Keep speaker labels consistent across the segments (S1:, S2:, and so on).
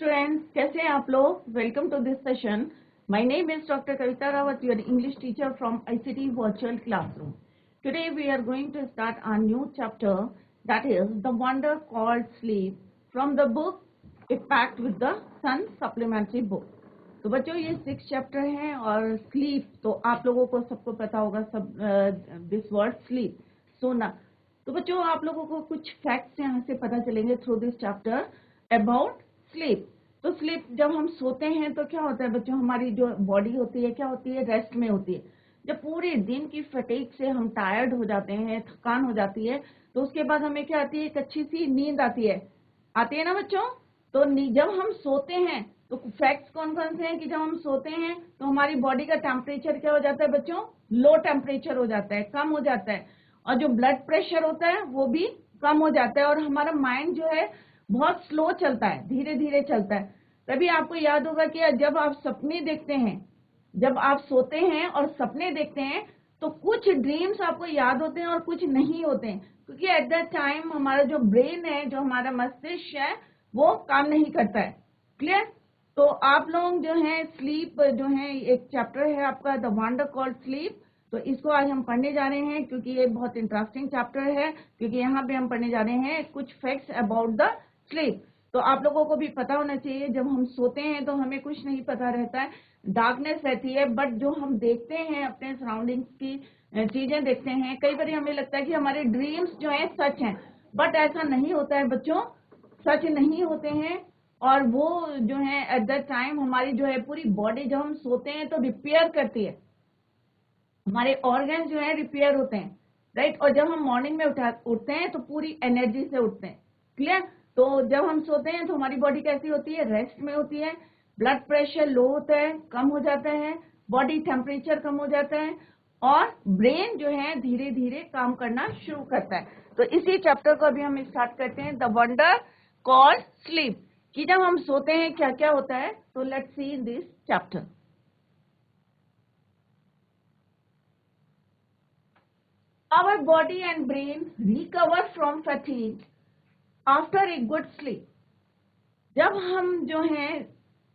S1: Students, कैसे हैं आप लोग? Welcome to this session. My name is doctor Kavita Rawat, your English teacher from ICT virtual classroom. Today we are going to start our new chapter, that is The Wonder Called Sleep, from the book A Pact with the Sun supplementary book. तो बच्चों ये 6 chapter हैं और sleep तो आप लोगों को सबको पता होगा, सब दिस वर्ड स्लीप, सोना. तो बच्चों आप लोगों को कुछ फैक्ट्स यहाँ से पता चलेंगे through this chapter about sleep. तो स्लीप जब हम सोते हैं तो क्या होता है बच्चों, हमारी जो बॉडी होती है क्या होती है, रेस्ट में होती है. जब पूरे दिन की फटीग से हम टायर्ड हो जाते हैं, थकान हो जाती है, तो उसके बाद हमें क्या आती है, एक अच्छी सी नींद आती है ना बच्चों. तो जब हम सोते हैं तो फैक्ट्स कौन कौन से हैं कि जब हम सोते हैं तो हमारी बॉडी का टेम्परेचर क्या हो जाता है बच्चों, लो टेम्परेचर हो जाता है, कम हो जाता है. और जो ब्लड प्रेशर होता है वो भी कम हो जाता है और हमारा माइंड जो है बहुत स्लो चलता है, धीरे धीरे चलता है. तभी आपको याद होगा कि जब आप सपने देखते हैं, जब आप सोते हैं और सपने देखते हैं तो कुछ ड्रीम्स आपको याद होते हैं और कुछ नहीं होते हैं, क्योंकि एट दैट टाइम हमारा जो ब्रेन है, जो हमारा मस्तिष्क है, वो काम नहीं करता है. क्लियर? तो आप लोग जो है स्लीप जो है, एक चैप्टर है आपका द वंडर कॉल्ड स्लीप, तो इसको आज हम पढ़ने जा रहे हैं क्योंकि ये बहुत इंटरेस्टिंग चैप्टर है, क्योंकि यहाँ पे हम पढ़ने जा रहे हैं कुछ फैक्ट्स अबाउट द स्लीप. तो आप लोगों को भी पता होना चाहिए, जब हम सोते हैं तो हमें कुछ नहीं पता रहता है, डार्कनेस रहती है, बट जो हम देखते हैं अपने सराउंडिंग्स की चीजें देखते हैं, कई बार हमें लगता है कि हमारे ड्रीम्स जो है सच हैं, बट ऐसा नहीं होता है बच्चों, सच नहीं होते हैं. और वो जो है एट दैट टाइम हमारी जो है पूरी बॉडी, जब हम सोते हैं तो रिपेयर करती है, हमारे ऑर्गन जो है रिपेयर होते हैं, राइट. और जब हम मॉर्निंग में उठते हैं तो पूरी एनर्जी से उठते हैं. क्लियर? तो जब हम सोते हैं तो हमारी बॉडी कैसी होती है, रेस्ट में होती है, ब्लड प्रेशर लो होता है, कम हो जाता है, बॉडी टेम्परेचर कम हो जाता है और ब्रेन जो है धीरे धीरे काम करना शुरू करता है. तो इसी चैप्टर को अभी हम स्टार्ट करते हैं, द वंडर कॉल्ड स्लीप, कि जब हम सोते हैं क्या क्या होता है. तो let's see in this chapter. Our body and brain recover from fatigue after a good sleep. जब हम जो है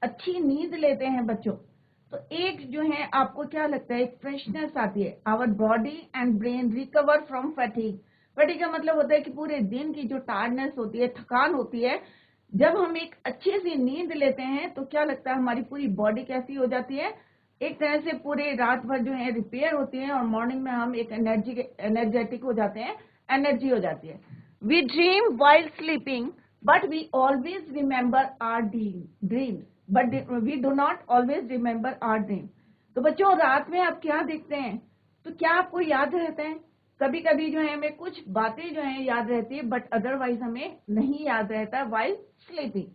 S1: अच्छी नींद लेते हैं बच्चों, तो एक जो है आपको क्या लगता है, एक फ्रेशनेस आती है. Our body and brain recover from fatigue. Fatigue का मतलब होता है कि पूरे दिन की जो टायर्डनेस होती है, थकान होती है, जब हम एक अच्छी सी नींद लेते हैं तो क्या लगता है, हमारी पूरी बॉडी कैसी हो जाती है, एक तरह से पूरे रात भर जो है रिपेयर होती है और मॉर्निंग में हम एक एनर्जेटिक हो जाते हैं, एनर्जी हो जाती है. We dream while sleeping but we always remember our dreams, but we do not always remember our dream. तो बच्चों रात में आप क्या देखते हैं, तो क्या आपको याद रहते हैं? कभी कभी जो है हमें कुछ बातें जो है याद रहती है, बट अदरवाइज हमें नहीं याद रहता while sleeping.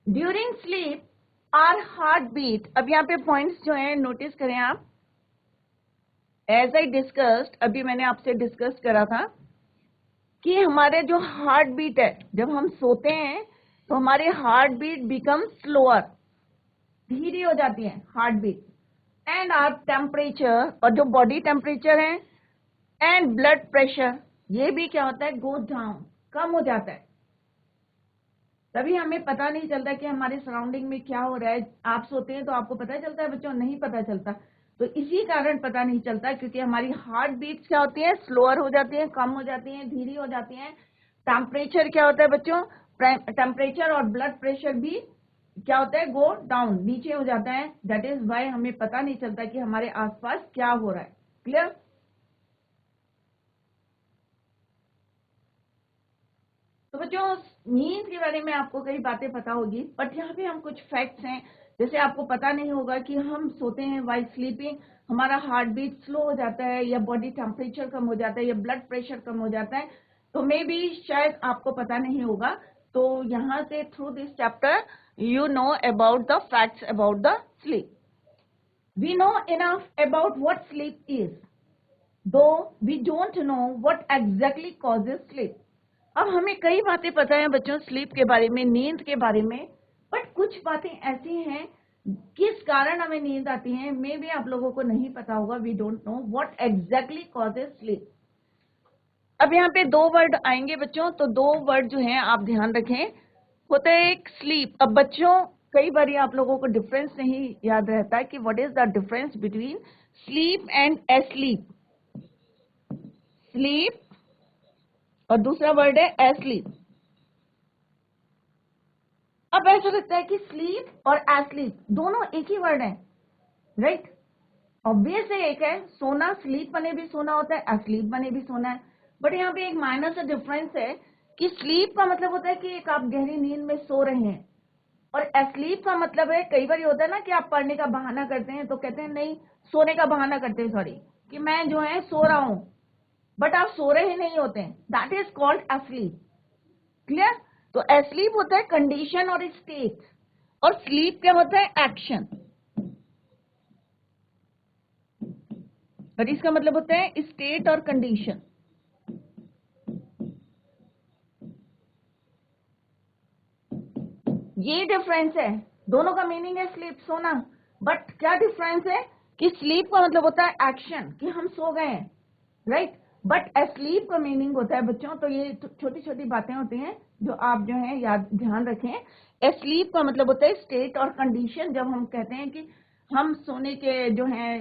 S1: During sleep our heart beat. अब यहाँ पे पॉइंट्स जो है नोटिस करें आप. एज आई डिस्कस्ड, अभी मैंने आपसे डिस्कस करा था कि हमारे जो हार्ट बीट है, जब हम सोते हैं तो हमारे हार्ट बीट बिकम स्लोअर, धीरे हो जाती है heartbeat. And our temperature, और जो बॉडी टेम्परेचर है, एंड ब्लड प्रेशर, ये भी क्या होता है, गो डाउन, कम हो जाता है. तभी हमें पता नहीं चलता कि हमारे सराउंडिंग में क्या हो रहा है. आप सोते हैं तो आपको पता चलता है बच्चों, नहीं पता चलता. तो इसी कारण पता नहीं चलता, क्योंकि हमारी हार्ट बीट्स क्या होती है, स्लोअर हो जाती है, कम हो जाती है, धीरी हो जाती है. टेम्परेचर क्या होता है बच्चों, टेम्परेचर और ब्लड प्रेशर भी क्या होता है, गो डाउन, नीचे हो जाता है. दैट इज वाई हमें पता नहीं चलता कि हमारे आसपास क्या हो रहा है. क्लियर? तो बच्चों नींद के बारे में आपको कई बातें पता होगी, बट यहाँ पे हम कुछ फैक्ट्स हैं. जैसे आपको पता नहीं होगा कि हम सोते हैं वाइल स्लीपिंग, हमारा हार्ट बीट स्लो हो जाता है, या बॉडी टेम्परेचर कम हो जाता है, या ब्लड प्रेशर कम हो जाता है. तो मे बी शायद आपको पता नहीं होगा. तो यहाँ से through this chapter you know about the facts about the sleep. We know enough about what sleep is, though we don't know what exactly causes sleep. अब हमें कई बातें पता है बच्चों स्लीप के बारे में, नींद के बारे में, बट कुछ बातें ऐसी हैं किस कारण हमें नींद आती है, मे भी आप लोगों को नहीं पता होगा. We don't know what exactly causes sleep. अब यहाँ पे 2 वर्ड आएंगे बच्चों, तो 2 वर्ड जो हैं आप ध्यान रखें. होता है एक स्लीप। अब बच्चों कई बार आप लोगों को डिफरेंस नहीं याद रहता है कि what is the difference between sleep and asleep. Sleep और दूसरा वर्ड है एस्लीप। अब ऐसा लगता है कि स्लीप और एस्लीप दोनों एक ही वर्ड है, राइट? ऑब्वियस है, एक है सोना, स्लीप बने भी सोना होता है, एस्लीप बने भी सोना है। बट यहाँ पे एक माइनर सा डिफरेंस है कि स्लीप का मतलब होता है कि एक आप गहरी नींद में सो रहे हैं, और एस्लीप का मतलब है, कई बार होता है ना कि आप पढ़ने का बहाना करते हैं तो कहते हैं नहीं, सोने का बहाना करते हैं, सॉरी, कि मैं जो है सो रहा हूं, बट आप सो रहे ही नहीं होते हैं, that is called asleep. Clear? तो एस्लीप होता है कंडीशन और स्टेट, और स्लीप क्या होता है? एक्शन। और इसका मतलब होता है स्टेट और कंडीशन। ये डिफरेंस है, दोनों का मीनिंग है स्लीप, सोना, बट क्या डिफरेंस है कि स्लीप का मतलब होता है एक्शन, कि हम सो गए हैं, राइट? बट एस्लीप का मीनिंग होता है बच्चों, तो ये छोटी छोटी बातें होती हैं जो आप जो है याद ध्यान रखें। एस्लीप का मतलब होता है स्टेट और कंडीशन। जब हम कहते हैं कि हम सोने के जो है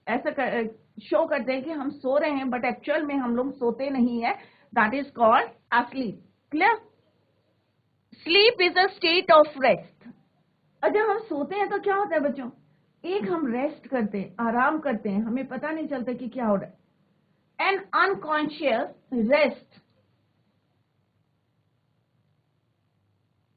S1: ऐसा शो करते हैं कि हम सो रहे हैं, बट एक्चुअल में हम लोग सोते नहीं है, that is called asleep. Clear? Sleep is a state of rest. और जब हम सोते हैं तो क्या होता है बच्चों? एक हम रेस्ट करते हैं, आराम करते हैं, हमें पता नहीं चलता कि क्या हो रहा है। N unconscious rest.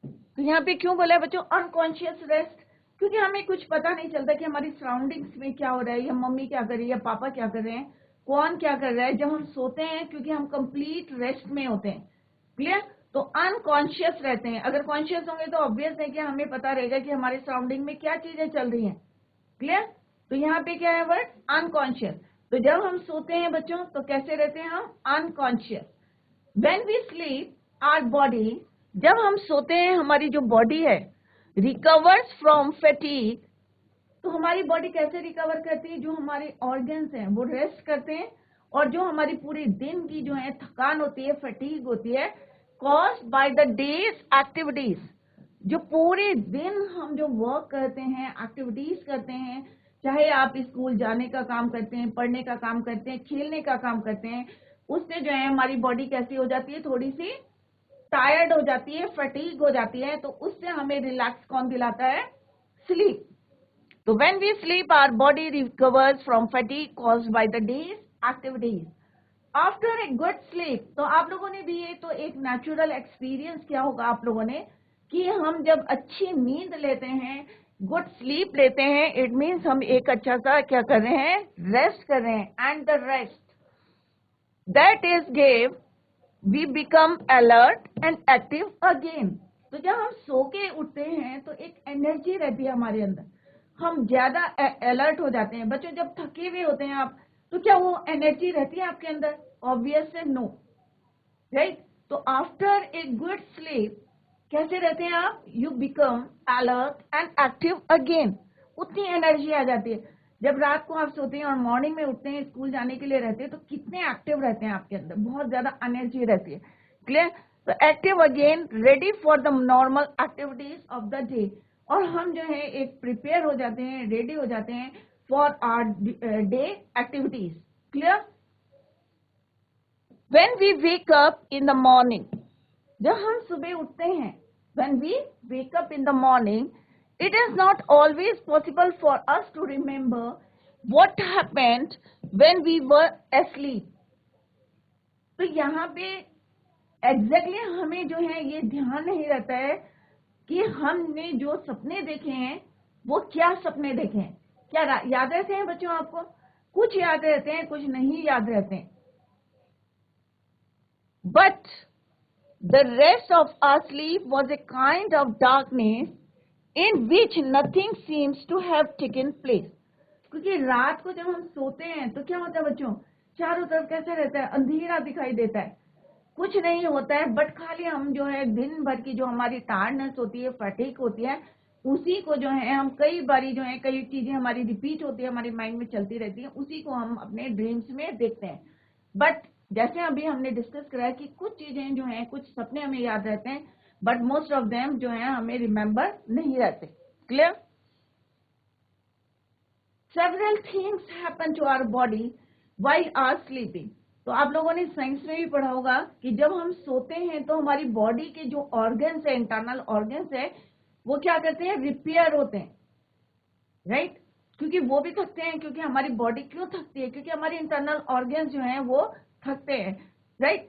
S1: तो यहाँ पे क्यों बोला है बच्चों अनकॉन्शियस रेस्ट? क्योंकि हमें कुछ पता नहीं चलता कि हमारी सराउंडिंग्स में क्या हो रहा है, या मम्मी क्या कर रही है, या पापा क्या कर रहे हैं, कौन क्या कर रहा है, जब हम सोते हैं, क्योंकि हम कंप्लीट रेस्ट में होते हैं। क्लियर? तो अनकॉन्शियस रहते हैं। अगर कॉन्शियस होंगे तो ऑब्वियस है कि हमें पता रहेगा कि हमारे सराउंडिंग में क्या चीजें चल रही हैं। क्लियर? तो यहाँ पे क्या है वर्ड? अनकॉन्शियस। तो जब हम सोते हैं बच्चों तो कैसे रहते हैं हम? Unconscious. When we sleep, our body, जब हम सोते हैं हमारी जो बॉडी है रिकवर्स फ्रॉम फैटीग। तो हमारी बॉडी कैसे रिकवर करती है? जो हमारे ऑर्गन्स हैं वो रेस्ट करते हैं, और जो हमारी पूरी दिन की जो है थकान होती है, फैटीग होती है, caused by the day's activities. जो पूरे दिन हम जो वर्क करते हैं, एक्टिविटीज करते हैं, चाहे आप स्कूल जाने का काम करते हैं, पढ़ने का काम करते हैं, खेलने का काम करते हैं, उससे जो है हमारी बॉडी कैसी हो जाती है? थोड़ी सी टायर्ड हो जाती है, फटीग हो जाती है। तो उससे हमें रिलैक्स कौन दिलाता है? स्लीप। तो when we sleep, our body recovers from fatigue caused by the day's activities. After a good sleep, तो आप लोगों ने भी ये तो एक नेचुरल एक्सपीरियंस किया होगा आप लोगों ने, कि हम जब अच्छी नींद लेते हैं, गुड स्लीप लेते हैं, इट मीन्स हम एक अच्छा सा क्या कर रहे हैं? रेस्ट कर रहे हैं। And the rest that is give we become alert and active again. तो जब हम सो के उठते हैं तो एक एनर्जी रहती है हमारे अंदर, हम ज्यादा अलर्ट हो जाते हैं। बच्चों जब थके हुए होते हैं आप, तो क्या वो एनर्जी रहती है आपके अंदर? ऑब्वियस है नो, राइट? तो आफ्टर ए गुड स्लीप कैसे रहते हैं आप? You become alert and active again. उतनी एनर्जी आ जाती है। जब रात को आप सोते हैं और मॉर्निंग में उठते हैं, स्कूल जाने के लिए रहते हैं, तो कितने एक्टिव रहते हैं आपके अंदर, बहुत ज्यादा एनर्जी रहती है। क्लियर? तो active again, ready for the normal activities of the day. और हम जो है एक प्रिपेयर हो जाते हैं, रेडी हो जाते हैं for our day activities. Clear? When we wake up in the morning, जब हम सुबह उठते हैं, when we wake up in the morning, it is not always possible for us to remember what happened when we were asleep. तो यहाँ पे exactly हमें जो है ये ध्यान नहीं रहता है कि हमने जो सपने देखे हैं वो क्या सपने देखे हैं। क्या याद रहते हैं बच्चों आपको? कुछ याद रहते हैं, कुछ नहीं याद रहते हैं। But the rest of our sleep was a kind of darkness in which nothing seems to have taken place. क्योंकि रात को जब हम सोते हैं तो क्या होता है बच्चों? चारों तरफ कैसा रहता है? अंधेरा दिखाई देता है, कुछ नहीं होता है, बट खाली हम जो है दिन भर की जो हमारी टायर्डनेस होती है, फटीग होती है, उसी को जो है हम कई बारी जो है कई चीजें हमारी रिपीट होती है, हमारे माइंड में चलती रहती है, उसी को हम अपने ड्रीम्स में देखते हैं। बट जैसे अभी हमने डिस्कस करा कि कुछ चीजें जो हैं, कुछ सपने हमें याद रहते हैं, बट मोस्ट ऑफ देम जो है हमें रिमेम्बर नहीं रहते। Clear? Several things happen to our body while our sleeping. तो आप लोगों ने साइंस में भी पढ़ा होगा कि जब हम सोते हैं तो हमारी बॉडी के जो ऑर्गन्स है, इंटरनल ऑर्गन्स है, वो क्या करते हैं, रिपेयर होते हैं, राइट? क्योंकि वो भी थकते हैं, क्योंकि हमारी बॉडी क्यों थकती है, क्योंकि हमारी इंटरनल ऑर्गन्स जो हैं वो थकते हैं, राइट?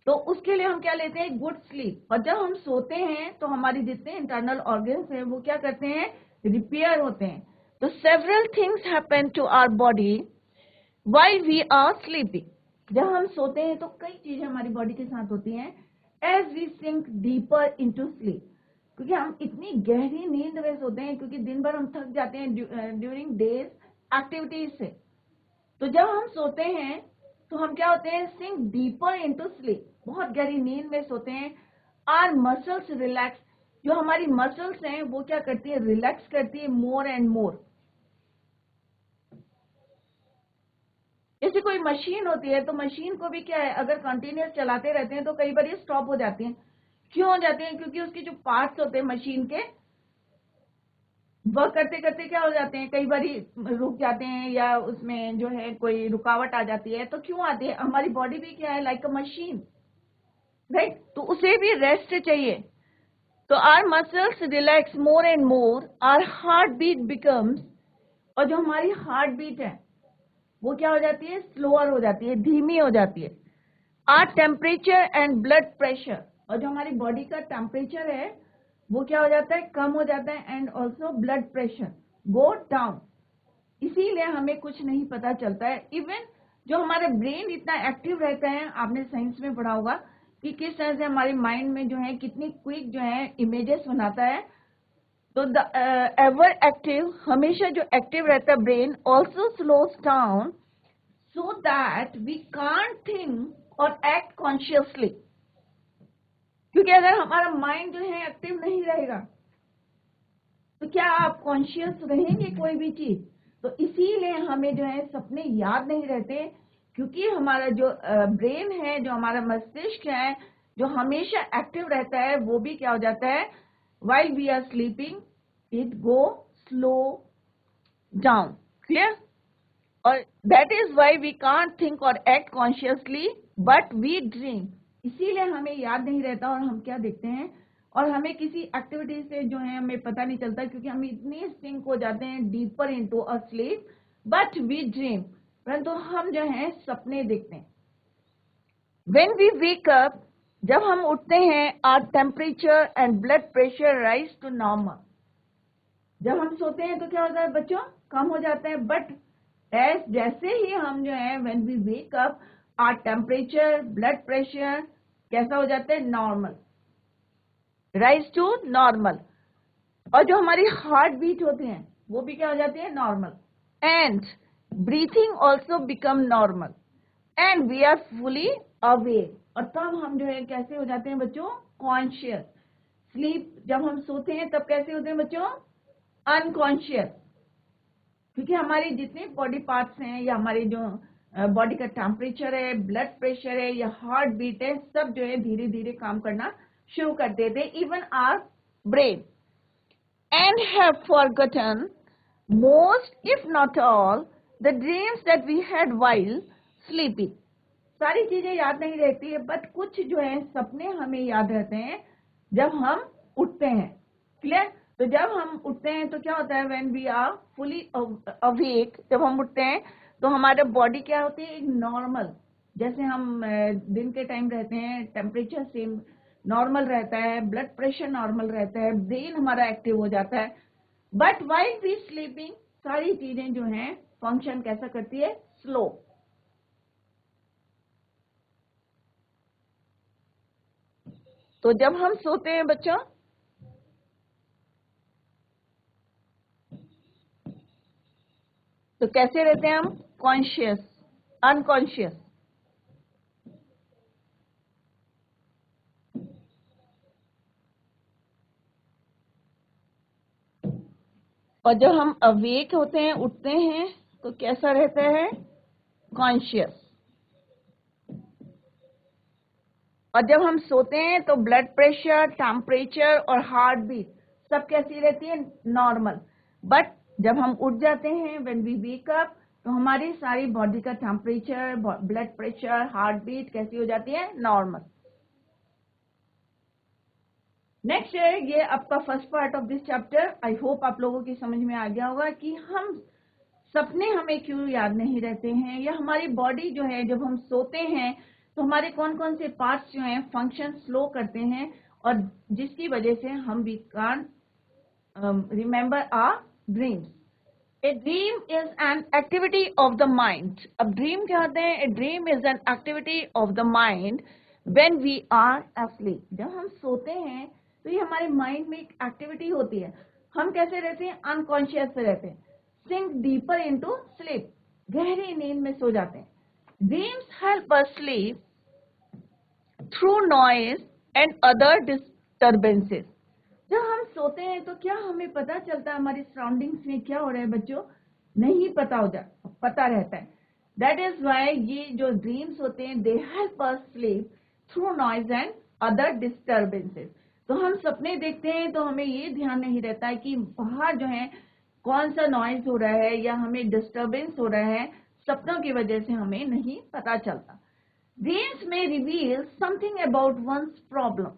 S1: तो उसके लिए हम क्या लेते हैं, गुड स्लीप। और जब हम सोते हैं तो हमारी जितने इंटरनल ऑर्गन्स हैं वो क्या करते हैं, रिपेयर होते हैं। तो several things happen to our body while we are sleeping. जब हम सोते हैं तो कई चीजें हमारी बॉडी के साथ होती हैं as we sink deeper into sleep, क्योंकि हम इतनी गहरी नींद में सोते हैं, क्योंकि दिन भर हम थक जाते हैं ड्यूरिंग डेज एक्टिविटीज से। तो जब हम सोते हैं तो हम क्या होते हैं, सिंक डीपर इनटू स्लीप, बहुत गहरी नींद में सोते हैं। आर मसल्स रिलैक्स, जो हमारी मसल्स हैं वो क्या करती है, रिलैक्स करती है मोर एंड मोर। जैसे कोई मशीन होती है तो मशीन को भी क्या है, अगर कंटिन्यूस चलाते रहते हैं तो कई बार ये स्टॉप हो जाती है। क्यों हो जाते हैं, क्योंकि उसके जो पार्ट्स होते हैं मशीन के, वर्क करते करते क्या हो जाते हैं, कई बार रुक जाते हैं या उसमें जो है कोई रुकावट आ जाती है। तो क्यों आती है, हमारी बॉडी भी क्या है, लाइक अ मशीन, राइट? तो उसे भी रेस्ट चाहिए। तो our muscles relax more and more, our heart beat becomes, और जो हमारी हार्ट बीट है वो क्या हो जाती है, स्लोअर हो जाती है, धीमी हो जाती है। Our temperature and blood pressure, और जो हमारी बॉडी का टेम्परेचर है वो क्या हो जाता है, कम हो जाता है। And also blood pressure go down. इसीलिए हमें कुछ नहीं पता चलता है। इवन जो हमारा ब्रेन इतना एक्टिव रहता है, आपने साइंस में पढ़ा होगा कि किस तरह से हमारे माइंड में जो है कितनी क्विक जो है इमेजेस बनाता है। तो द एवर एक्टिव, हमेशा जो एक्टिव रहता है brain, also slows down so that we can't think और एक्ट कॉन्शियसली। क्योंकि अगर हमारा माइंड जो है एक्टिव नहीं रहेगा तो क्या आप कॉन्शियस रहेंगे कोई भी चीज? तो इसीलिए हमें जो है सपने याद नहीं रहते, क्योंकि हमारा जो ब्रेन है, जो हमारा मस्तिष्क है, जो हमेशा एक्टिव रहता है, वो भी क्या हो जाता है, while we are sleeping it go slow down। clear? और that is why we can't think or act consciously but we dream। इसीलिए हमें याद नहीं रहता और हम क्या देखते हैं, और हमें किसी एक्टिविटी से जो है हमें पता नहीं चलता, क्योंकि हम इतने सिंक हो जाते हैं deeper into a sleep, but we dream, परंतु हम जो है सपने देखते हैं। व्हेन वी वेक अप, जब हम उठते हैं, our temperature and blood pressure rise to normal. जब हम सोते हैं तो क्या होता है बच्चों, कम हो जाता है। बट जैसे ही हम जो है when we wake up, our temperature blood pressure कैसा हो जाता है, नॉर्मल, राइज टू नॉर्मल। और जो हमारी हार्ट बीट होते हैं वो भी क्या हो जाती है, normal. And breathing also become normal and we are fully awake. और तब हम जो है कैसे हो जाते हैं बच्चों, कॉन्शियस। स्लीप, जब हम सोते हैं तब कैसे होते हैं बच्चों, अनकॉन्शियस, क्योंकि हमारी जितने बॉडी पार्ट्स हैं या हमारे जो बॉडी का टेम्परेचर है, ब्लड प्रेशर है या हार्ट बीट है, सब जो है धीरे धीरे काम करना शुरू कर देते हैं, even our brain. And have forgotten most if not all the dreams that we had while sleeping. सारी चीजें याद नहीं रहती है, बट कुछ जो है सपने हमें याद रहते हैं जब हम उठते हैं। क्लियर? तो जब हम उठते हैं तो क्या होता है, when we are fully awake, जब हम उठते हैं तो हमारा बॉडी क्या होती है, एक नॉर्मल, जैसे हम दिन के टाइम रहते हैं, टेम्परेचर सेम नॉर्मल रहता है, ब्लड प्रेशर नॉर्मल रहता है, ब्रेन हमारा एक्टिव हो जाता है। बट व्हाइल वी स्लीपिंग, सारी चीजें जो हैं फंक्शन कैसा करती है, स्लो। तो जब हम सोते हैं बच्चों तो कैसे रहते हैं हम, कॉन्शियस, अनकॉन्शियस। और जब हम अवेक होते हैं, उठते हैं, तो कैसा रहता है, कॉन्शियस। और जब हम सोते हैं तो ब्लड प्रेशर, टेम्परेचर और हार्ट बीट सब कैसी रहती है? नॉर्मल। बट जब हम उठ जाते हैं, व्हेन वी वेक अप, तो हमारी सारी बॉडी का temperature, blood pressure, heart beat कैसी हो जाती है? नॉर्मल। नेक्स्ट है, ये आपका first part of this chapter. I hope आप लोगों की समझ में आ गया होगा कि हम सपने हमें क्यों याद नहीं रहते हैं, या हमारी बॉडी जो है जब हम सोते हैं तो हमारे कौन कौन से पार्ट्स जो हैं फंक्शन स्लो करते हैं, और जिसकी वजह से हम we can't remember our dreams. A dream is an activity of the mind. अब ड्रीम क्या होते हैं? A dream is an activity of the mind when we are asleep। जब हम सोते हैं तो ये हमारे माइंड में एक एक्टिविटी होती है। हम कैसे रहते हैं? अनकॉन्शियस से रहते हैं। सिंक डीपर इनटू स्लीप, गहरी नींद में सो जाते हैं। Dreams help us sleep through noise and other disturbances. जब हम सोते हैं तो क्या हमें पता चलता है हमारी सराउंडिंग्स में क्या हो रहा है? बच्चों, नहीं पता रहता है। दैट इज वाई ये जो ड्रीम्स होते हैं, they help us sleep through noise and other disturbances. तो हम सपने देखते हैं तो हमें ये ध्यान नहीं रहता है कि बाहर जो है कौन सा नॉइज हो रहा है या हमें डिस्टर्बेंस हो रहा है, सपनों की वजह से हमें नहीं पता चलता। ड्रीम्स में reveal something about one's problem,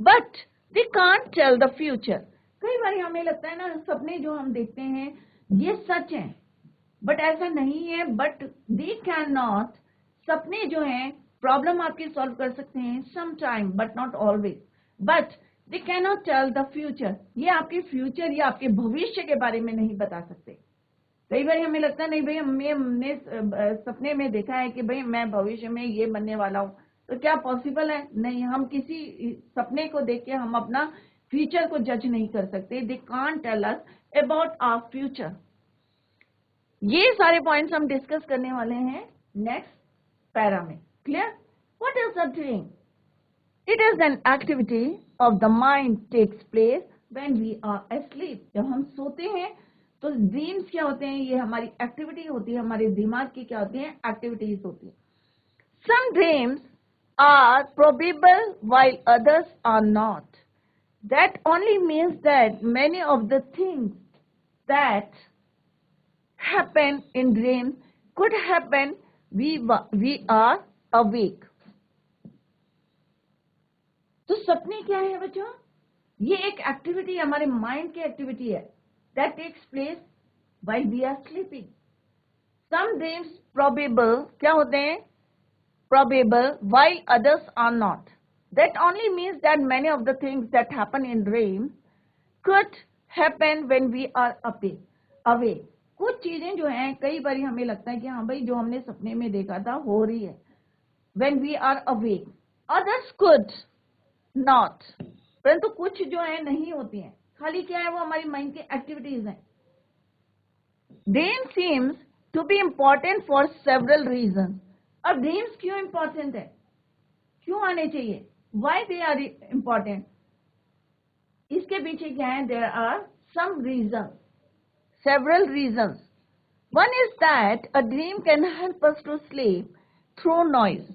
S1: but we can't tell the future. कई बार हमें लगता है ना, सपने जो हम देखते हैं ये सच हैं, बट ऐसा नहीं है। बट दे कैन नॉट, सपने जो हैं प्रॉब्लम आपकी सॉल्व कर सकते हैं some time, but not always. But they can not tell the future, ये आपके फ्यूचर या आपके भविष्य के बारे में नहीं बता सकते। कई बार हमें लगता है नहीं भाई, हमने सपने में देखा है कि भाई मैं भविष्य में ये बनने वाला हूँ, तो क्या पॉसिबल है? नहीं, हम किसी सपने को देख के हम अपना फ्यूचर को जज नहीं कर सकते। They can't tell us about our future. ये सारे पॉइंट्स हम डिस्कस करने वाले हैं नेक्स्ट पैरा में। Clear? What is a dream? It is an activity of the mind takes place when we are asleep। जब हम सोते हैं तो ड्रीम्स क्या होते हैं? ये हमारी एक्टिविटी होती है, हमारे दिमाग की क्या होती है? एक्टिविटीज होती है। सम dreams are probable while others are not. That only means that many of the things that happen in dreams could happen we are awake. तो सपने क्या है बच्चों? ये एक एक्टिविटी, हमारे माइंड की एक्टिविटी है, that takes place while we are sleeping. Some dreams probable क्या होते हैं? Probable while others are not. That only means that many of the things that happen in dreams could happen when we are awake. कुछ चीजें जो हैं कई बार हमें लगता है कि हाँ भाई जो हमने सपने में देखा था हो रही है, when we are awake. Others could not. परंतु कुछ जो है नहीं होती हैं, खाली क्या है? वो हमारी माइंड की एक्टिविटीज हैं। Dream seems to be important for several reasons. अब ड्रीम्स क्यों इंपॉर्टेंट है? क्यों आने चाहिए? Why they are important? इसके पीछे क्या है? There are some reason, several reasons. One is that a dream can help us to sleep through noise.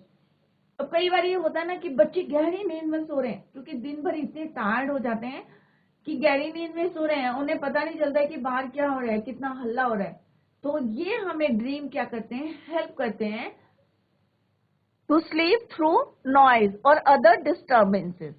S1: तो कई बार ये होता है ना कि बच्चे गहरी नींद में सो रहे हैं, क्योंकि दिन भर इतने टायर्ड हो जाते हैं कि गहरी नींद में सो रहे हैं, उन्हें पता नहीं चलता है कि बाहर क्या हो रहा है, कितना हल्ला हो रहा है। तो ये हमें ड्रीम क्या करते हैं? हेल्प करते हैं to sleep through noise or other disturbances.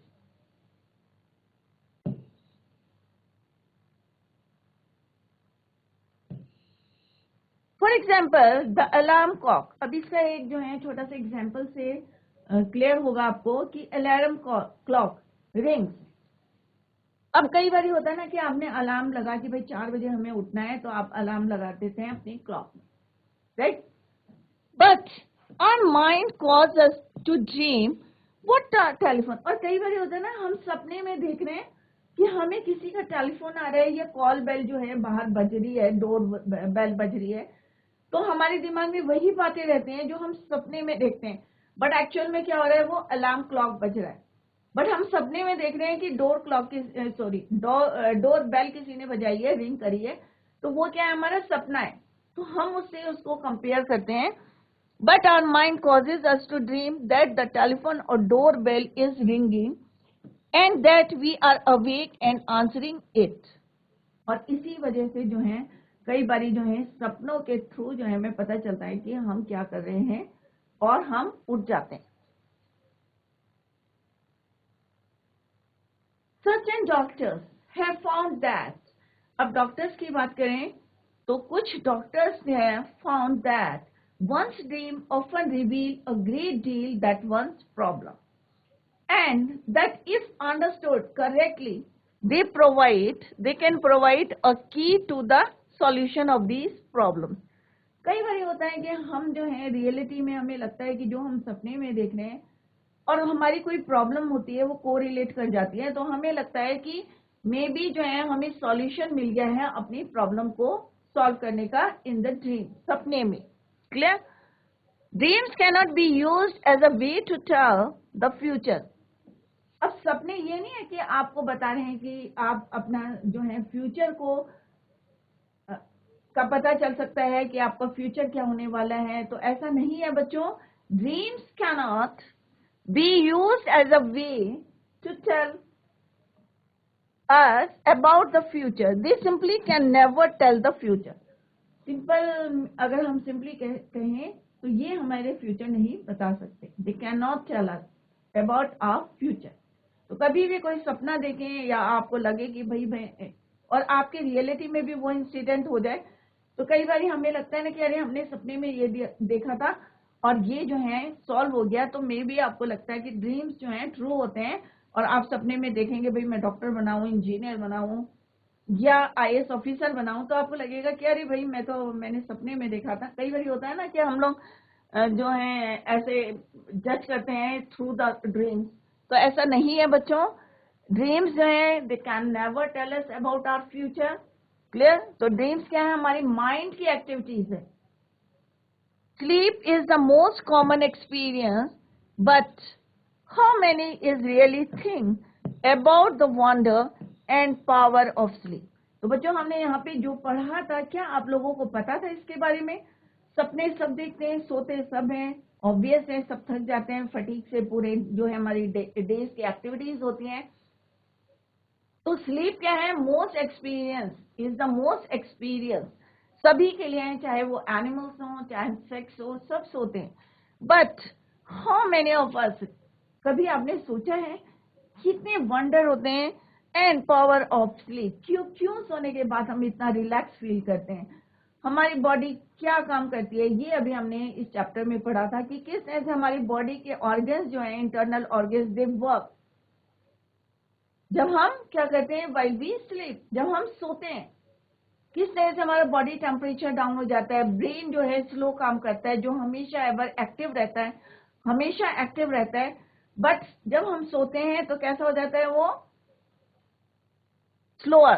S1: For example, the alarm clock. अब इसका एक जो है छोटा सा एग्जाम्पल से क्लियर होगा आपको कि अलार्म क्लॉक रिंग्स। अब कई बार होता है ना कि आपने अलार्म लगा कि भाई 4 बजे हमें उठना है, तो आप अलार्म लगा देते हैं अपनी क्लॉक में, right? But our mind causes us to dream what telephone. और कई बार होता है ना, हम सपने में देख रहे हैं कि हमें किसी का टेलीफोन आ रहा है या कॉल बेल जो है बाहर बज रही है, डोर बेल बज रही है, तो हमारे दिमाग में वही बातें रहते हैं जो हम सपने में देखते हैं। बट एक्चुअल में क्या हो रहा है? वो अलार्म क्लॉक बज रहा है, बट हम सपने में देख रहे हैं कि डोर बेल किसी ने बजाई है, रिंग करी है, तो वो क्या है? हमारा सपना है। तो हम उससे उसको कंपेयर करते हैं but our mind causes us to dream that the telephone or doorbell is ringing and that we are awake and answering it. और इसी वजह से जो है कई बारी जो है सपनों के थ्रू जो है हमें पता चलता है कि हम क्या कर रहे हैं और हम उठ जाते हैं. Certain doctors have found that, अब डॉक्टर्स की बात करें तो कुछ डॉक्टर्स ने found that one's dream often reveal a great deal that one's problem, and that if understood correctly they can provide a key to the solution of these problems. कई बार होता है कि हम जो है रियलिटी में हमें लगता है कि जो हम सपने में देख रहे हैं और हमारी कोई प्रॉब्लम होती है वो कोरिलेट कर जाती है, तो हमें लगता है कि मे बी जो है हमें सॉल्यूशन मिल गया है अपनी प्रॉब्लम को सॉल्व करने का इन द ड्रीम, सपने में. Clear? Dreams can not be used as a way to tell the future. अब सपने ये नहीं है कि आपको बता रहे हैं कि आप अपना जो है फ्यूचर को का पता चल सकता है कि आपका फ्यूचर क्या होने वाला है, तो ऐसा नहीं है बच्चों. Dreams can not be used as a way to tell us about the future. They simply can never tell the future. Simple अगर हम सिंपली कहें तो ये हमारे फ्यूचर नहीं बता सकते. They cannot tell us about our future. तो कभी भी कोई सपना देखें या आपको लगे कि भाई और आपके रियलिटी में भी वो इंसिडेंट हो जाए, तो कई बार हमें लगता है ना कि अरे हमने सपने में ये देखा था और ये जो है सॉल्व हो गया. तो मे बी आपको लगता है कि ड्रीम्स जो हैं ट्रू होते हैं और आप सपने में देखेंगे भाई मैं डॉक्टर बनाऊं, इंजीनियर बनाऊं या आईएएस ऑफिसर बनाऊं, तो आपको लगेगा कि अरे भाई मैंने सपने में देखा था. कई बार होता है ना कि हम लोग जो है ऐसे जज करते हैं थ्रू द ड्रीम्स, तो ऐसा नहीं है बच्चों. ड्रीम्स जो है they can never tell us about our future. Clear? तो ड्रीम्स क्या है? हमारी माइंड की एक्टिविटीज है. Sleep is the most common experience, but how many is really think about the wonder and power of sleep? तो बच्चों हमने यहाँ पे जो पढ़ा था, क्या आप लोगों को पता था इसके बारे में? सपने सब देखते हैं, सोते सब हैं, ऑब्वियस है सब थक जाते हैं फटीक से, पूरे जो है हमारी डेज की एक्टिविटीज होती हैं. तो स्लीप क्या है? Most experience is the most experience. सभी के लिए है, चाहे वो एनिमल्स हो चाहे सेक्स हो, सब सोते हैं. But how many of us, कभी आपने सोचा है कितने वंडर होते हैं एंड पावर ऑफ स्लीप? क्यों सोने के बाद हम इतना रिलैक्स फील करते हैं? हमारी बॉडी क्या काम करती है? ये अभी हमने इस चैप्टर में पढ़ा था कि किस तरह से हमारी बॉडी के ऑर्गन्स जो है इंटरनल ऑर्गन्स दे वर्क जब हम क्या करते हैं, व्हाइल वी स्लीप, जब हम सोते हैं. किस तरह से हमारा बॉडी टेम्परेचर डाउन हो जाता है, ब्रेन जो है स्लो काम करता है, जो हमेशा एवर एक्टिव रहता है, हमेशा एक्टिव रहता है. बट जब हम सोते हैं तो कैसा हो जाता है? वो स्लोअर.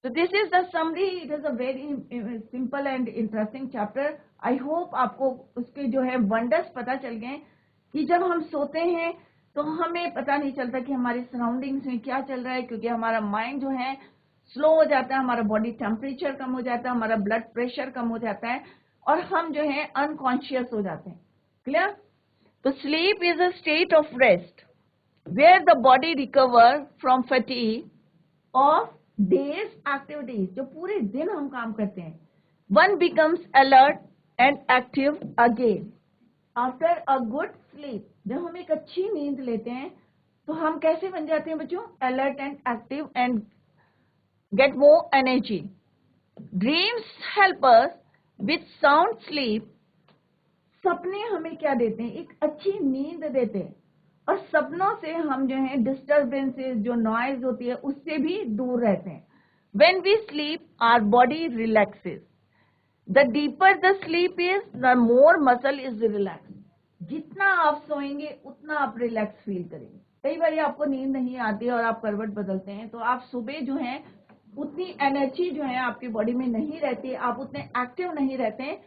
S1: तो this is the summary. It is a very simple and interesting chapter. I hope आपको उसके जो है वंडर्स पता चल गए कि जब हम सोते हैं तो हमें पता नहीं चलता कि हमारे सराउंडिंग्स में क्या चल रहा है, क्योंकि हमारा माइंड जो है स्लो हो जाता है, हमारा बॉडी टेम्परेचर कम हो जाता है, हमारा ब्लड प्रेशर कम हो जाता है और हम जो है अनकॉन्शियस हो जाते हैं. क्लियर? तो sleep is a state of rest where the body recover from fatigue of day's activities. जो पूरे दिन हम काम करते हैं, one becomes alert and active again after a good sleep. जब हम एक अच्छी नींद लेते हैं तो हम कैसे बन जाते हैं बच्चों? Alert and active and get more energy. Dreams help us with sound sleep. सपने हमें क्या देते हैं? एक अच्छी नींद देते हैं और सपनों से हम जो है डिस्टर्बेंसेस, जो नॉइज होती है, उससे भी दूर रहते हैं. When we sleep our body relaxes. The deeper the sleep is, the more muscle is relaxed. जितना आप सोएंगे उतना आप रिलैक्स फील करेंगे. कई बार आपको नींद नहीं आती और आप करवट बदलते हैं तो आप सुबह जो है उतनी एनर्जी जो है आपकी बॉडी में नहीं रहती, आप उतने एक्टिव नहीं रहते हैं,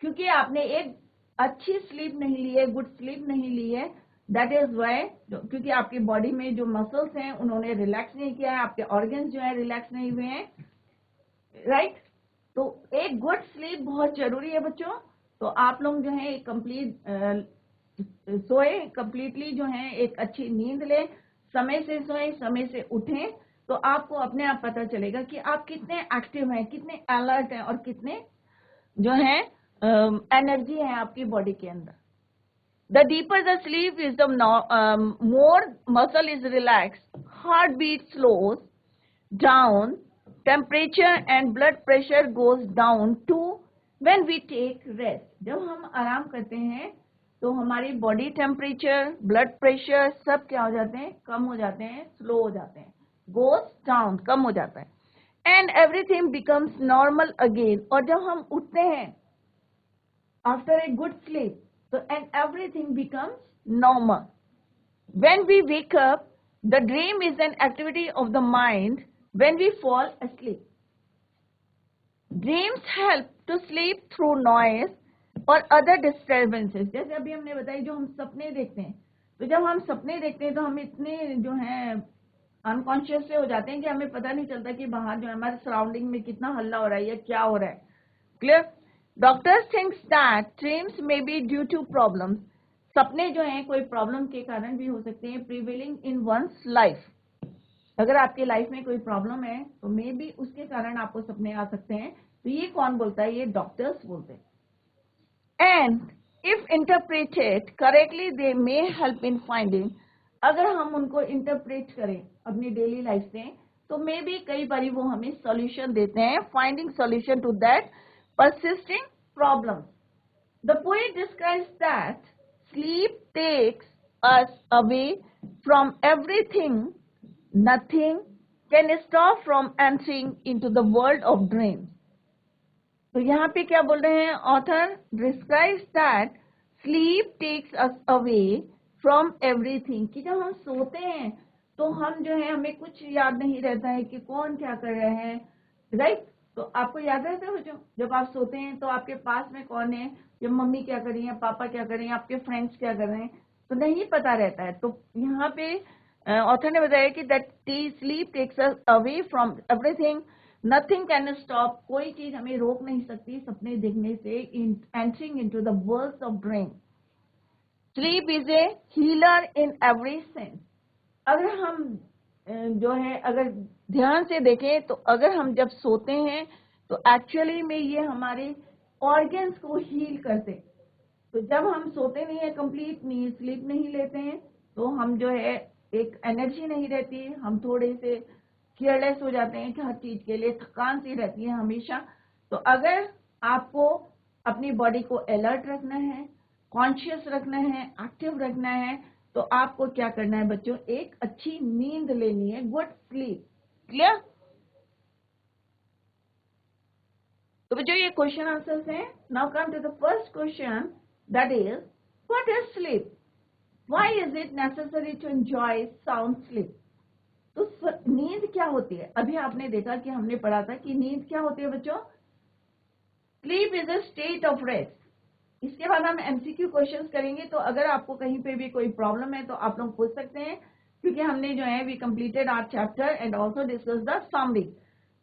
S1: क्योंकि आपने एक अच्छी स्लीप नहीं ली है, गुड स्लीप नहीं ली है. दैट इज वाई, क्योंकि आपकी बॉडी में जो मसल्स हैं उन्होंने रिलैक्स नहीं किया है, आपके ऑर्गन्स जो है रिलैक्स नहीं हुए हैं. राइट? तो एक गुड स्लीप बहुत जरूरी है बच्चों। तो आप लोग जो है कंप्लीट सोए, कंप्लीटली जो है एक अच्छी नींद ले, समय से सोए, समय से उठें, तो आपको अपने आप पता चलेगा कि आप कितने एक्टिव हैं, कितने अलर्ट हैं और कितने जो है एनर्जी है आपकी बॉडी के अंदर। The deeper the sleep is, the more muscle is relaxed, heartbeat slows down, temperature and blood pressure goes down too when we take rest. जब हम आराम करते हैं तो हमारी बॉडी टेम्परेचर, ब्लड प्रेशर सब क्या हो जाते हैं, कम हो जाते हैं, स्लो हो जाते हैं, goes down, कम हो जाता है, and everything becomes normal again. और जब हम उठते हैं after a good sleep, so and everything becomes normal. When we wake up, the dream is an activity of the mind when we fall asleep. Dreams help to sleep through noise or other disturbances. जैसे अभी हमने बताई, जो हम सपने देखते हैं, तो जब हम सपने देखते हैं तो हम इतने जो है अनकॉन्शियस से हो जाते हैं कि हमें पता नहीं चलता कि बाहर जो है हमारे सराउंडिंग में कितना हल्ला हो रहा है या क्या हो रहा है। Clear? Doctors thinks that dreams may be due to problems. सपने जो हैं कोई प्रॉब्लम के कारण भी हो सकते हैं, प्रिवेलिंग इन वंस लाइफ। अगर आपकी लाइफ में कोई प्रॉब्लम है तो मे बी उसके कारण आपको सपने आ सकते हैं। तो ये कौन बोलता है? ये डॉक्टर्स बोलते हैं। And if interpreted correctly they may help in finding. अगर हम उनको इंटरप्रेट करें अपनी डेली लाइफ से तो मे बी कई बार वो हमें सॉल्यूशन देते हैं, finding solution to that persisting problems. The poet describes that sleep takes us away from everything. Nothing can stop from entering into the world of dreams. तो यहाँ पे क्या बोल रहे हैं author? describes that sleep takes us away from everything, कि जब हम सोते हैं तो हम जो है हमें कुछ याद नहीं रहता है कि कौन क्या कर रहे हैं, राइट? तो आपको याद रहता है बच्चों, जब आप सोते हैं तो आपके पास में कौन है, जब मम्मी क्या कर रही है, पापा क्या कर रहे हैं, आपके फ्रेंड्स क्या कर रहे हैं, तो नहीं पता रहता है। तो यहाँ पे ऑथर ने बताया कि that sleep takes us away from everything, nothing can stop, कोई चीज हमें रोक नहीं सकती सपने देखने से, entering into the world of dream. Sleep is a healer in every sense. अगर हम जो है अगर ध्यान से देखें तो अगर हम जब सोते हैं तो एक्चुअली में ये हमारे ऑर्गन्स को हील करते। तो जब हम सोते नहीं है, कंप्लीट नींद स्लीप नहीं लेते हैं, तो हम जो है एक एनर्जी नहीं रहती है, हम थोड़े से केयरलेस हो जाते हैं, हर चीज के लिए थकान सी रहती है हमेशा। तो अगर आपको अपनी बॉडी को अलर्ट रखना है, कॉन्शियस रखना है, एक्टिव रखना है, तो आपको क्या करना है बच्चों? एक अच्छी नींद लेनी है, गुड स्लीप। क्लियर? तो बच्चों ये क्वेश्चन आंसर्स हैं। Now come to the first question, that is what is sleep? Why is it necessary to enjoy sound sleep? तो नींद क्या होती है? अभी आपने देखा कि हमने पढ़ा था कि नींद क्या होती है बच्चों? Sleep is a state of rest. इसके बाद हम एमसीक्यू क्वेश्चंस करेंगे, तो अगर आपको कहीं पे भी कोई प्रॉब्लम है तो आप लोग पूछ सकते हैं, क्योंकि हमने जो है we completed our chapter and also discuss the summary.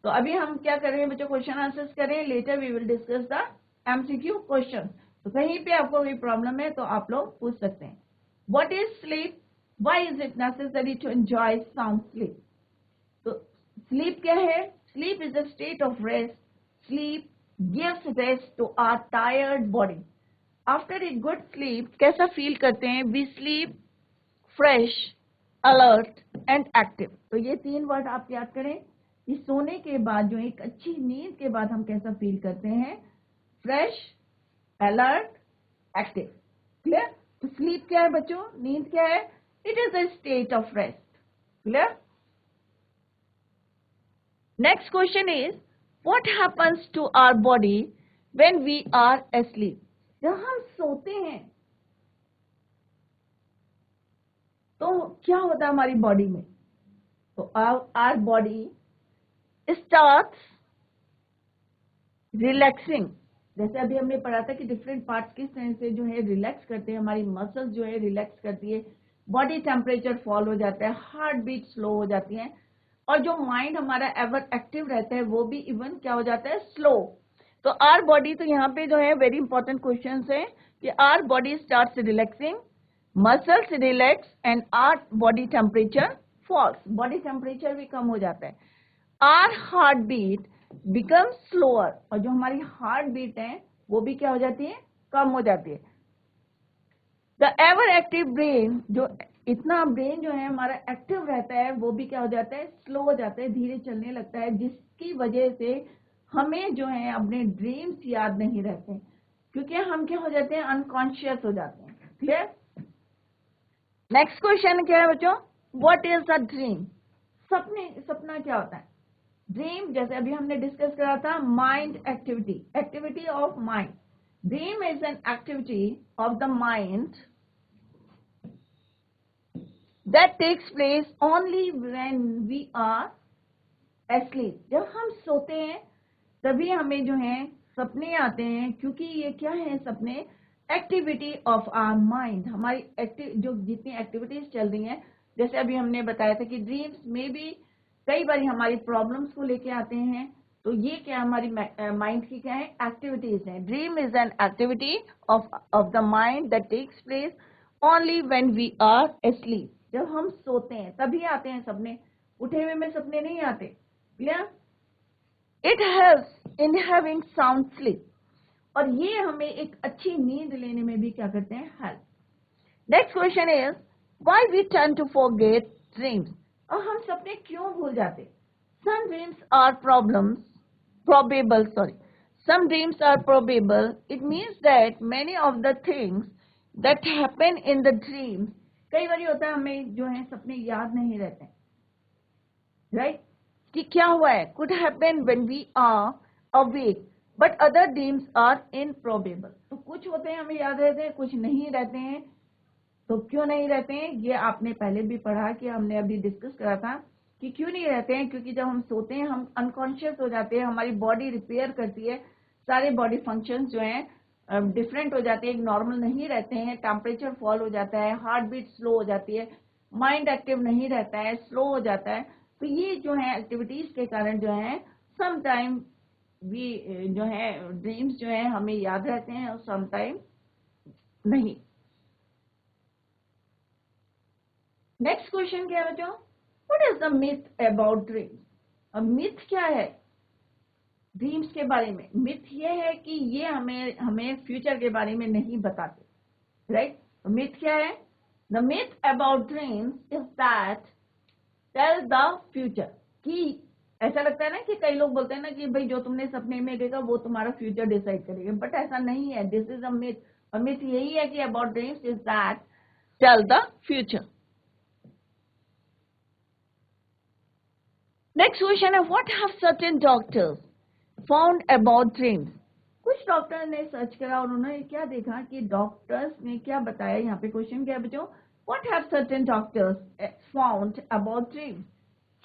S1: तो अभी हम क्या कर रहे हैं बच्चों? क्वेश्चन आंसर्स करें, later we will discuss the MCQ question. तो कहीं पे आपको कोई प्रॉब्लम है तो आप लोग पूछ सकते हैं। What is sleep? Why is it necessary to enjoy sound sleep? तो स्लीप क्या है? Sleep is a state of rest. Sleep gives rest to our tired body. After a good sleep कैसा फील करते हैं? We sleep fresh, alert and active. तो ये तीन word आप याद करें कि सोने के बाद जो एक अच्छी नींद के बाद हम कैसा फील करते हैं? Fresh, alert, active. क्लियर? तो स्लीप क्या है बच्चों? नींद क्या है? It is a state of rest. Clear? Next question is what happens to our body when we are asleep? जब हम सोते हैं तो क्या होता है हमारी बॉडी में? तो आवर बॉडी स्टार्ट्स रिलैक्सिंग। जैसे अभी हमने पढ़ा था कि डिफरेंट पार्ट्स किस तरह से जो है रिलैक्स करते हैं, हमारी मसल्स जो है रिलैक्स करती है, बॉडी टेम्परेचर फॉल हो जाता है, हार्ट बीट स्लो हो जाती है, और जो माइंड हमारा एवर एक्टिव रहता है वो भी इवन क्या हो जाता है? स्लो। तो आर बॉडी, तो यहाँ पे जो है वेरी इंपॉर्टेंट क्वेश्चन है कि our body start relaxing, muscles relax and our body temperature falls, body temperature भी कम हो जाता है। Our heart beat become slower, और जो हमारी हार्ट बीट है वो भी क्या हो जाती है, कम हो जाती है। द एवर एक्टिव ब्रेन, जो इतना ब्रेन जो है हमारा एक्टिव रहता है वो भी क्या हो जाता है, स्लो हो जाता है, धीरे चलने लगता है, जिसकी वजह से हमें जो है अपने ड्रीम्स याद नहीं रहते, क्योंकि हम क्या हो जाते हैं, अनकॉन्शियस हो जाते हैं। क्लियर? नेक्स्ट क्वेश्चन क्या है बच्चों, व्हाट इज अ ड्रीम? सपना क्या होता है? ड्रीम, जैसे अभी हमने डिस्कस करा था, mind activity, activity of mind. Dream is an activity of the mind that takes place only when we are asleep. जब हम सोते हैं तभी हमें जो है सपने आते हैं, क्योंकि ये क्या है, सपने एक्टिविटी ऑफ आवर माइंड, हमारी जो जितनी एक्टिविटीज चल रही हैं, जैसे अभी हमने बताया था कि ड्रीम्स में भी कई बार हमारी प्रॉब्लम्स को लेके आते हैं, तो ये क्या हमारी माइंड की क्या है, एक्टिविटीज हैं। Dream is an activity of the mind that takes place only when we are asleep. जब हम सोते हैं तभी आते हैं सपने, उठे हुए में सपने नहीं आते। Clear? It helps in having sound sleep, और ये हमें एक अच्छी नींद लेने में भी क्या करते हैं, help. Next question is why we turn to forget dreams? और हम सपने क्यों भूल जाते? Some dreams are probable. Some dreams are probable. It means that many of the things that happen in the dreams, कई बार होता है हमें जो है सपने याद नहीं रहते, राइट? कि क्या हुआ है, could happen when we are awake, but other dreams are improbable. तो कुछ होते हैं हमें याद रहते हैं, कुछ नहीं रहते हैं। तो क्यों नहीं रहते हैं, ये आपने पहले भी पढ़ा कि हमने अभी डिस्कस करा था कि क्यों नहीं रहते हैं, क्योंकि जब हम सोते हैं हम अनकॉन्शियस हो जाते हैं, हमारी बॉडी रिपेयर करती है, सारे बॉडी फंक्शंस जो हैं डिफरेंट हो जाते हैं, नॉर्मल नहीं रहते हैं, टेम्परेचर फॉल हो जाता है, हार्ट बीट स्लो हो जाती है, माइंड एक्टिव नहीं रहता है, स्लो हो जाता है। तो ये जो है एक्टिविटीज के कारण जो है सम टाइम भी जो है ड्रीम्स जो है हमें याद रहते हैं और सम टाइम नहीं। नेक्स्ट क्वेश्चन क्या है बच्चों, what is the myth about dreams? अब मिथ क्या है ड्रीम्स के बारे में? मिथ ये है कि ये हमें फ्यूचर के बारे में नहीं बताते, राइट? तो मिथ क्या है? The myth about dreams is that tell the future. कि ऐसा लगता है ना कि कई लोग बोलते हैं ना कि भाई जो तुमने सपने में देखा वो तुम्हारा फ्यूचर डिसाइड करेगा, बट ऐसा नहीं है। दिस इज अ मिथ, और मिथ यही है कि about dreams is that tell the future. Next question है what have certain doctors found about dreams? कुछ डॉक्टर ने सर्च करा और उन्होंने क्या देखा कि डॉक्टर्स ने क्या बताया। यहाँ पे क्वेश्चन क्या है बच्चों, what have certain doctors found about dreams?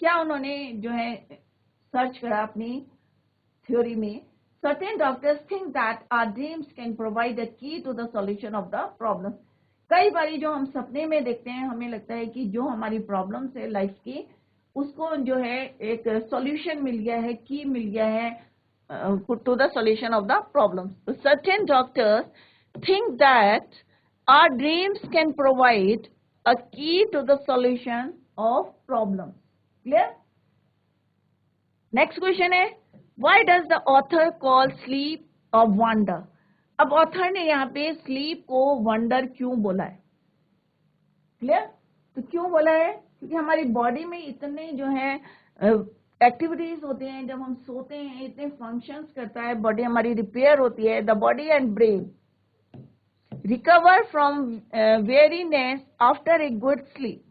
S1: क्या उन्होंने जो है सर्च करा अपनी थ्योरी में। Certain doctors think that our dreams can provide a key to the solution of the problem. कई बारी जो हम सपने में देखते हैं हमें लगता है कि जो हमारी प्रॉब्लम्स है लाइफ की उसको जो है एक सॉल्यूशन मिल गया है, की मिल गया है to the solution of the problem. So certain doctors think that our dreams can provide a key to the solution of problems. Clear? Next question है why does the author call sleep a wonder? अब author ने यहाँ पे sleep को wonder क्यों बोला है? Clear? तो क्यों बोला है? क्योंकि हमारी बॉडी में इतने जो है एक्टिविटीज होते हैं, जब हम सोते हैं इतने फंक्शंस करता है, बॉडी हमारी रिपेयर होती है। The body and brain recover from weariness after a good sleep.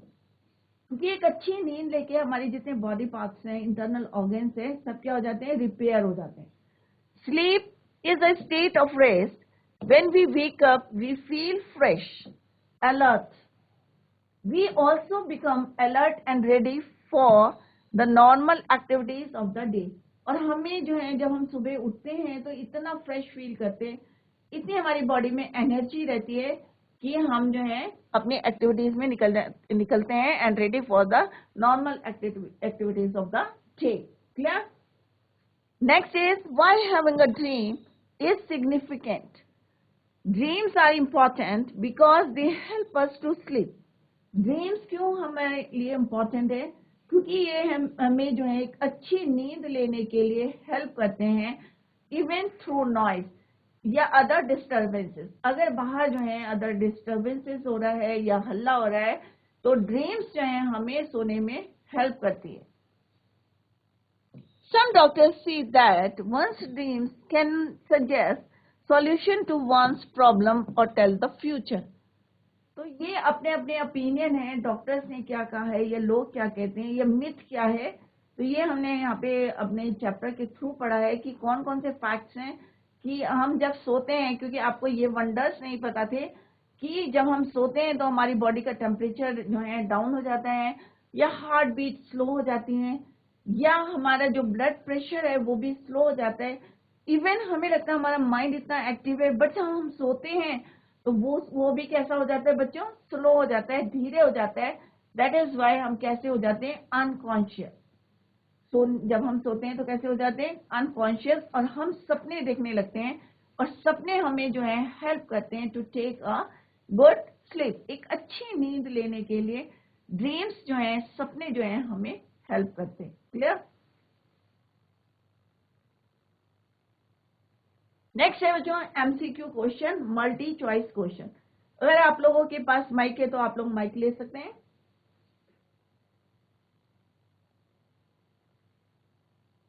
S1: क्योंकि एक अच्छी नींद लेके हमारी जितने बॉडी पार्ट्स हैं, इंटरनल ऑर्गन्स है, सब क्या हो जाते हैं, रिपेयर हो जाते हैं। Sleep is a state of rest. When we wake up we feel fresh, alert. We also become alert and ready for the normal activities of the day. और हमें जो है जब हम सुबह उठते हैं तो इतना फ्रेश फील करते हैं, इतनी हमारी बॉडी में एनर्जी रहती है कि हम जो है अपनी एक्टिविटीज में निकलते हैं and ready for the normal activities of the day. Clear? Next is why having a dream is significant. Dreams are important because they help us to sleep. Dreams क्यों हमारे लिए इम्पोर्टेंट है? क्योंकि ये हमें जो है एक अच्छी नींद लेने के लिए हेल्प करते हैं, इवन थ्रू नॉइज या अदर डिस्टर्बेंसेस. अगर बाहर जो है अदर डिस्टर्बेंसेस हो रहा है या हल्ला हो रहा है, तो ड्रीम्स जो है हमें सोने में हेल्प करती है. Some doctors see that one's dreams can suggest solution to one's problem or tell the future. तो ये अपने अपने ओपिनियन है, डॉक्टर्स ने क्या कहा है, ये लोग क्या कहते हैं, ये मिथ क्या है. तो ये हमने यहाँ पे अपने चैप्टर के थ्रू पढ़ा है कि कौन कौन से फैक्ट्स हैं कि हम जब सोते हैं, क्योंकि आपको ये वंडर्स नहीं पता थे कि जब हम सोते हैं तो हमारी बॉडी का टेम्परेचर जो है डाउन हो जाता है, या हार्ट बीट स्लो हो जाती है, या हमारा जो ब्लड प्रेशर है वो भी स्लो हो जाता है. इवन हमें लगता है हमारा माइंड इतना एक्टिव है, बट जब हम सोते हैं तो वो भी कैसा हो जाता है बच्चों? स्लो हो जाता है, धीरे हो जाता है. दैट इज वाई हम कैसे हो जाते हैं? अनकॉन्शियस. सो जब हम सोते हैं तो कैसे हो जाते हैं? अनकॉन्शियस. और हम सपने देखने लगते हैं, और सपने हमें जो है हेल्प करते हैं to take a good sleep. एक अच्छी नींद लेने के लिए ड्रीम्स जो है, सपने जो है हमें हेल्प करते हैं. क्लियर? नेक्स्ट है बच्चों MCQ question, multi choice question. अगर आप लोगों के पास माइक है तो आप लोग माइक ले सकते हैं.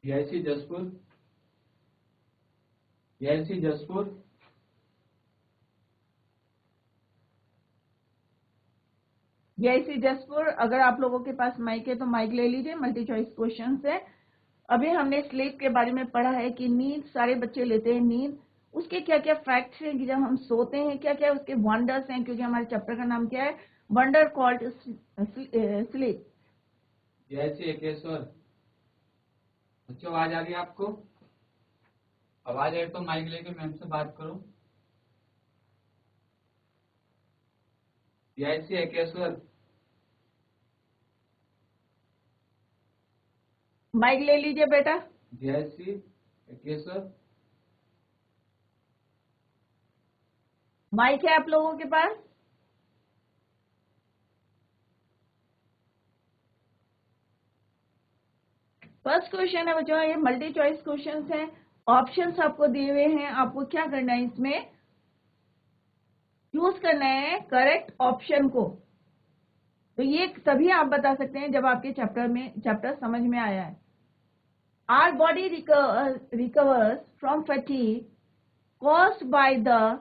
S2: PIC Jaspur, PIC Jaspur,
S1: PIC Jaspur. अगर आप लोगों के पास माइक है तो माइक ले लीजिए. मल्टी चॉइस क्वेश्चन है. अभी हमने स्लीप के बारे में पढ़ा है कि नींद सारे बच्चे लेते हैं. नींद उसके क्या क्या फैक्ट्स हैं कि जब हम सोते हैं क्या क्या उसके वंडर्स हैं, क्योंकि हमारे चैप्टर का नाम क्या है? Wonder called sleep.
S2: PIC Ekeshwar. बच्चों आवाज आ रही है आपको? आवाज आए तो माइक लेके मैम से बात करो. पीआईसी एकेश्वर,
S1: माइक ले लीजिए बेटा.
S2: पीआईसी एकेश्वर.
S1: माइक है आप लोगों के पास? फर्स्ट क्वेश्चन है बच्चों, ये मल्टी चॉइस क्वेश्चंस हैं. ऑप्शंस आपको दिए हुए हैं, आपको क्या करना है? इसमें चूज करना है करेक्ट ऑप्शन को. तो ये तभी आप बता सकते हैं जब आपके चैप्टर समझ में आया है. Our body recovers from fatigue caused by the.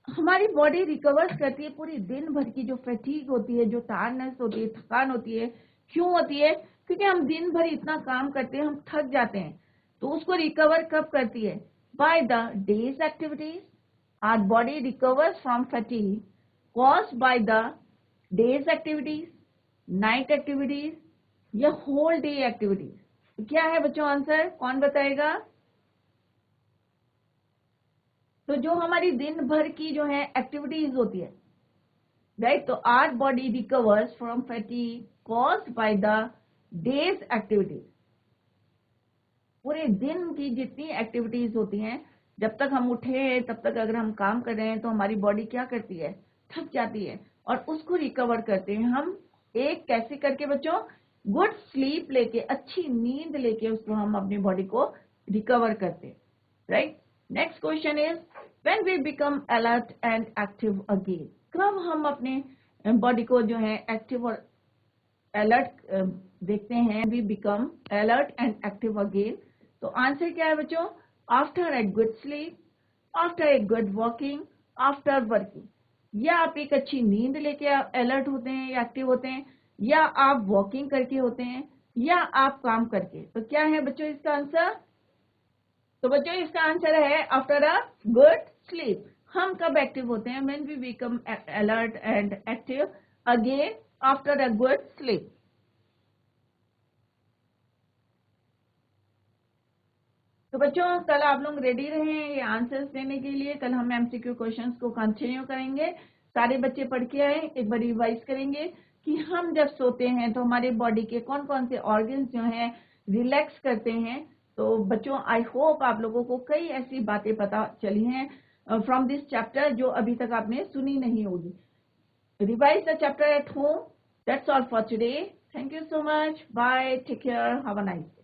S1: हमारी बॉडी रिकवर्स करती है पूरी दिन भर की जो फैटीग होती है, जो टायर्डनेस होती है, थकान होती है. क्यों होती है? क्योंकि हम दिन भर इतना काम करते हैं, हम थक जाते हैं. तो उसको रिकवर कब करती है? By the day's activities. Our body recovers from fatigue caused by the day's activities, night activities, या होल डे एक्टिविटीज. तो क्या है बच्चों आंसर? कौन बताएगा? तो जो हमारी दिन भर की जो है एक्टिविटीज होती है, राइट. तो our body recovers from fatigue caused by the day's activities. पूरे दिन की जितनी एक्टिविटीज होती हैं, जब तक हम उठे हैं तब तक अगर हम काम कर रहे हैं तो हमारी बॉडी क्या करती है? थक जाती है. और उसको रिकवर करते हैं हम एक कैसे करके बच्चों? गुड स्लीप लेके, अच्छी नींद लेके उसको हम अपनी बॉडी को रिकवर करते हैं, right. Next question is when we become alert and active again. कब हम अपने बॉडी को जो है एक्टिव और अलर्ट देखते हैं? We become alert and active again. तो आंसर क्या है बच्चों? After a good sleep, after a good walking, after working. या आप एक अच्छी नींद लेके अलर्ट होते हैं या एक्टिव होते हैं, या आप वॉकिंग करके होते हैं, या आप काम करके. तो क्या है बच्चों इसका आंसर? तो बच्चों इसका आंसर है आफ्टर अ गुड स्लीप. हम कब एक्टिव होते हैं? When we become alert and active again after a good sleep. तो बच्चों कल आप लोग रेडी रहे ये आंसर्स देने के लिए. कल हम एमसीक्यू क्वेश्चंस को कंटिन्यू करेंगे. सारे बच्चे पढ़ के आए, एक बार रिवाइज करेंगे कि हम जब सोते हैं तो हमारे बॉडी के कौन कौन से ऑर्गन्स जो हैं रिलैक्स करते हैं. तो बच्चों, आई होप आप लोगों को कई ऐसी बातें पता चली हैं फ्रॉम दिस चैप्टर जो अभी तक आपने सुनी नहीं होगी. Revise the chapter at home. That's all for today. Thank you so much. Bye. Take care. Have a nice day.